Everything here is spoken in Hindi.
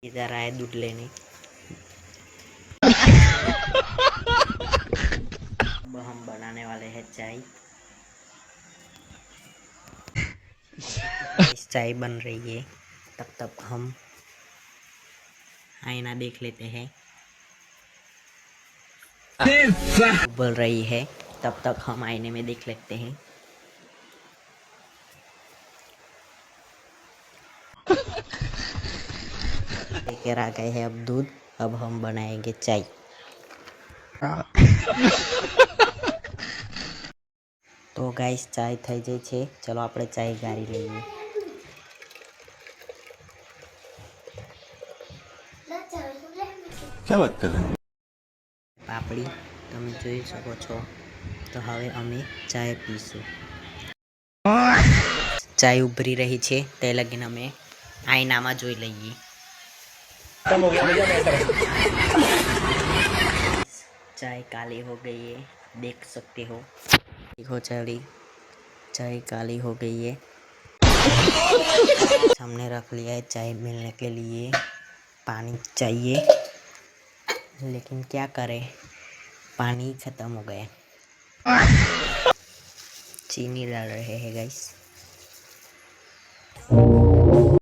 इधर आए दूध लेने। अब हम बनाने वाले हैं चाय। इस चाय बन रही है, तब तक हम आईना देख लेते हैं। उबल रही है, तब तक हम आईने में देख लेते हैं। लेकर आ गए हैं अब दूध। अब हम बनाएंगे चाय। तो गाइस चाय થઈ જાય છે, ચલો આપણે ચાય ગાળી લઈએ। क्या बात कर रहे हैं? પાપડી તમે જોઈ શકો છો। તો હવે અમે ચાય પીશું। ચાય ઉભરી રહી છે તે લગીને અમે આઈનામાં જોઈ લઈએ। चाय काली हो गई है, देख सकते हो। देखो चली चाय काली हो गई है। हमने रख लिया है चाय मिलने के लिए। पानी चाहिए, लेकिन क्या करें, पानी खत्म हो गया। चीनी डाल रहे हैं गाइस।